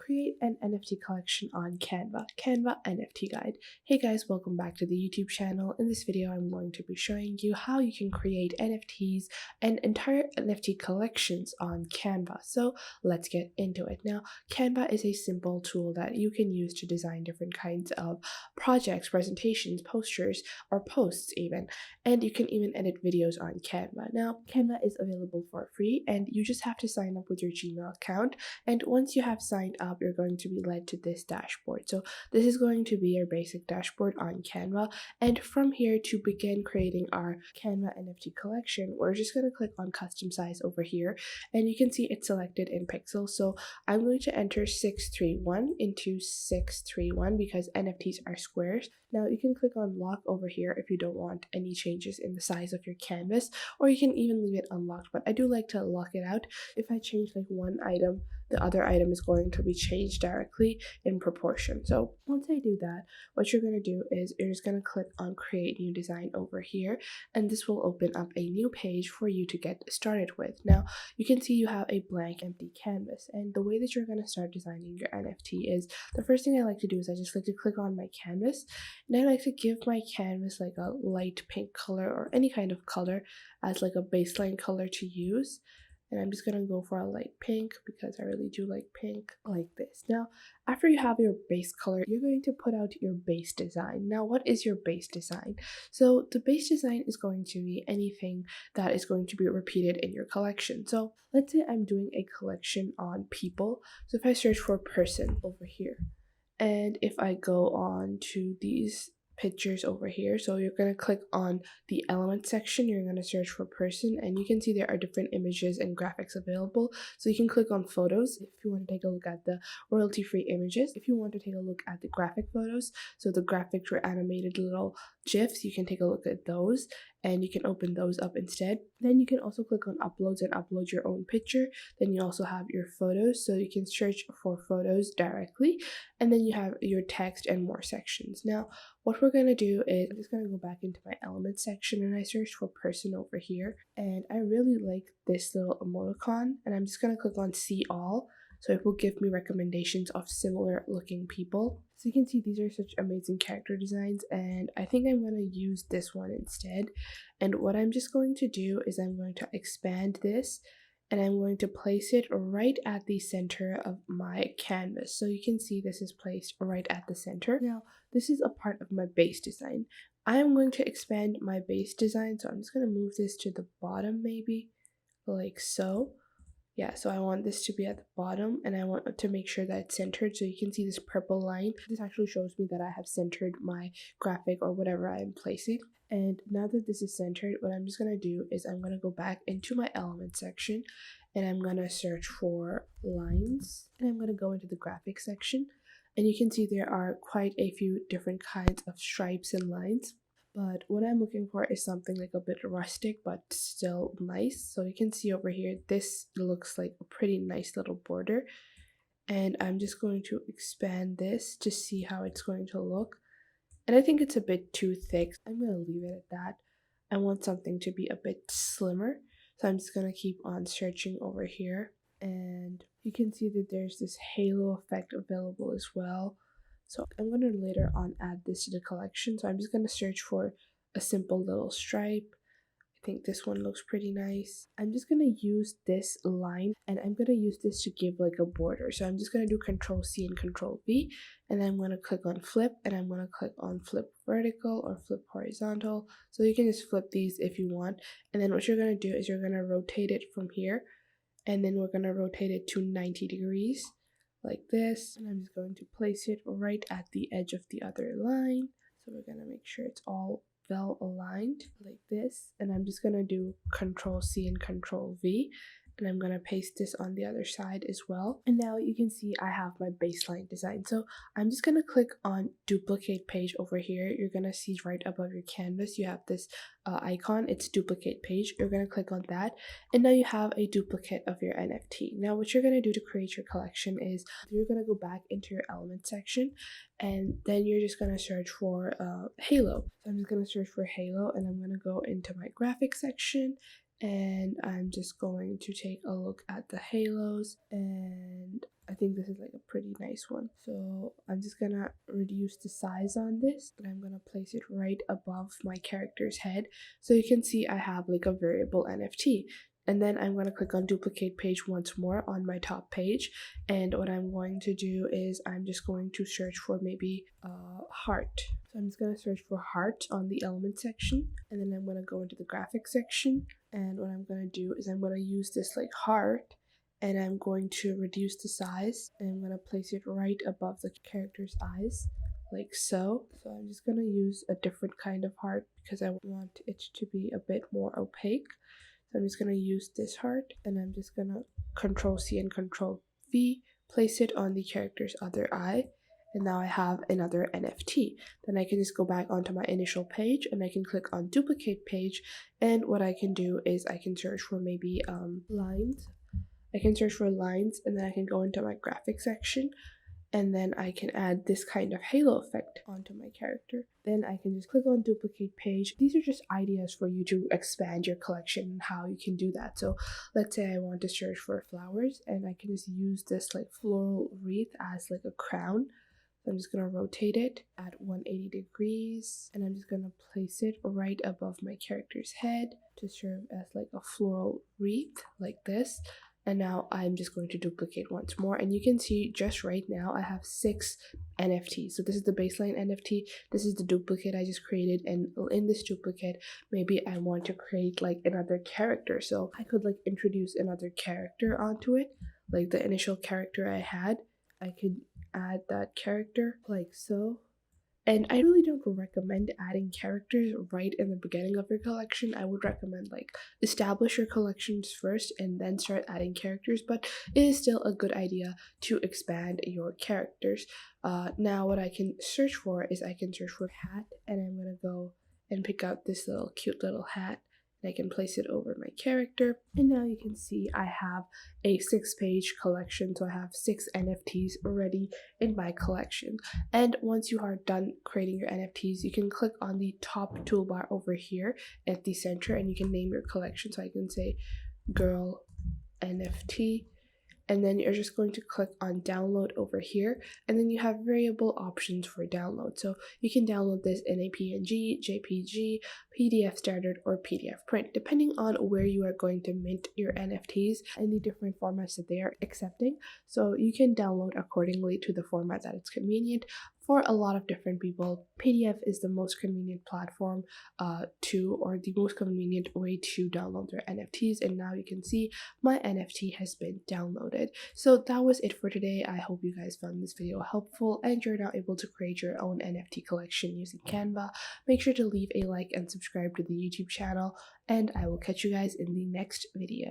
Create an NFT collection on Canva. Canva NFT guide. Hey guys, welcome back to the YouTube channel. In this video, I'm going to be showing you how you can create NFTs and entire NFT collections on Canva. So let's get into it. Now, Canva is a simple tool that you can use to design different kinds of projects, presentations, posters, or posts even. And you can even edit videos on Canva. Now, Canva is available for free and you just have to sign up with your Gmail account. And once you have signed up, you're going to be led to this dashboard. So this is going to be your basic dashboard on Canva. And from here, to begin creating our Canva NFT collection, we're just going to click on custom size over here. And you can see it's selected in pixels. So I'm going to enter 631 into 631 because NFTs are squares. Now you can click on lock over here if you don't want any changes in the size of your canvas, or you can even leave it unlocked, but I do like to lock it out. If I change like one item, the other item is going to be changed directly in proportion. So once I do that, what you're going to do is you're just going to click on create new design over here, and this will open up a new page for you to get started with. Now you can see you have a blank empty canvas, and the way that you're going to start designing your NFT is the first thing I like to do is I just like to click on my canvas, and I like to give my canvas like a light pink color or any kind of color as like a baseline color to use. And I'm just going to go for a light pink because I really do like pink, like this. Now, after you have your base color, you're going to put out your base design. Now, what is your base design? So the base design is going to be anything that is going to be repeated in your collection. So let's say I'm doing a collection on people. So if I search for person over here, and if I go on to these pictures over here, so you're going to click on the element section, you're going to search for person, and you can see there are different images and graphics available. So you can click on photos if you want to take a look at the royalty free images. If you want to take a look at the graphic photos, so the graphics were animated little gifs, you can take a look at those and you can open those up instead. Then you can also click on uploads and upload your own picture. Then you also have your photos, so you can search for photos directly, and then you have your text and more sections. Now what we're going to do is I'm just going to go back into my element section, and I searched for person over here, and I really like this little emoticon, and I'm just going to click on see all, so it will give me recommendations of similar looking people. So you can see these are such amazing character designs, and I think I'm going to use this one instead. And what I'm just going to do is I'm going to expand this, and I'm going to place it right at the center of my canvas. So you can see this is placed right at the center. Now, this is a part of my base design. I'm going to expand my base design, so I'm just going to move this to the bottom maybe, like so. Yeah, so I want this to be at the bottom, and I want to make sure that it's centered. So you can see this purple line. This actually shows me that I have centered my graphic or whatever I'm placing. And now that this is centered, what I'm just going to do is I'm going to go back into my element section, and I'm going to search for lines, and I'm going to go into the graphic section. And you can see there are quite a few different kinds of stripes and lines. But what I'm looking for is something like a bit rustic but still nice. So you can see over here, this looks like a pretty nice little border. And I'm just going to expand this to see how it's going to look. And I think it's a bit too thick. I'm going to leave it at that. I want something to be a bit slimmer. So I'm just going to keep on searching over here. And you can see that there's this halo effect available as well. So I'm going to later on add this to the collection. So I'm just going to search for a simple little stripe. I think this one looks pretty nice. I'm just going to use this line, and I'm going to use this to give like a border. So I'm just going to do Control C and Control V, and then I'm going to click on flip, and I'm going to click on flip vertical or flip horizontal. So you can just flip these if you want. And then what you're going to do is you're going to rotate it from here, and then we're going to rotate it to 90 degrees. Like this, and I'm just going to place it right at the edge of the other line. So we're going to make sure it's all well aligned like this, and I'm just going to do Control C and Control V, and I'm going to paste this on the other side as well. And now you can see I have my baseline design. So I'm just going to click on duplicate page over here. You're going to see right above your canvas you have this icon, it's duplicate page. You're going to click on that, and now you have a duplicate of your NFT. Now what you're going to do to create your collection is you're going to go back into your element section, and then you're just going to search for halo. So I'm just going to search for halo, and I'm going to go into my graphic section, And I'm just going to take a look at the halos, and I think this is like a pretty nice one. So I'm just gonna reduce the size on this, and I'm gonna place it right above my character's head. So you can see I have like a variable NFT. And then I'm going to click on duplicate page once more on my top page. And what I'm going to do is I'm just going to search for maybe heart. So I'm just going to search for heart on the element section. And then I'm going to go into the graphics section. And what I'm going to do is I'm going to use this like heart, and I'm going to reduce the size, and I'm going to place it right above the character's eyes, like so. So I'm just going to use a different kind of heart because I want it to be a bit more opaque. So I'm just going to use this heart, and I'm just going to Control C and Control V, place it on the character's other eye, and now I have another NFT. Then I can just go back onto my initial page, and I can click on duplicate page, and what I can do is I can search for maybe lines. I can search for lines, and then I can go into my graphics section, and then I can add this kind of halo effect onto my character. Then I can just click on duplicate page. These are just ideas for you to expand your collection and how you can do that. So let's say I want to search for flowers, and I can just use this like floral wreath as like a crown. So I'm just going to rotate it at 180 degrees, and I'm just going to place it right above my character's head to serve as like a floral wreath like this. And now I'm just going to duplicate once more, and you can see just right now I have 6 NFTs. So this is the baseline NFT, this is the duplicate I just created, and in this duplicate maybe I want to create like another character. So I could like introduce another character onto it, like the initial character I had. I could add that character like so. And I really don't recommend adding characters right in the beginning of your collection. I would recommend like establish your collections first and then start adding characters, but it is still a good idea to expand your characters. Now what I can search for is I can search for hat, and I'm gonna go and pick out this little cute little hat. I can place it over my character, and now you can see I have a 6-page collection. So I have 6 NFTs already in my collection. And once you are done creating your NFTs, you can click on the top toolbar over here at the center, and you can name your collection. So I can say girl NFT, and then you're just going to click on download over here, and then you have variable options for download. So you can download this in a PNG, JPG, PDF standard, or PDF print, depending on where you are going to mint your NFTs and the different formats that they are accepting. So you can download accordingly to the format that it's convenient. For a lot of different people, PDF is the most convenient platform or the most convenient way to download their NFTs. And now you can see my NFT has been downloaded. So that was it for today. I hope you guys found this video helpful and you're now able to create your own NFT collection using Canva. Make sure to leave a like and subscribe to the YouTube channel, and I will catch you guys in the next video.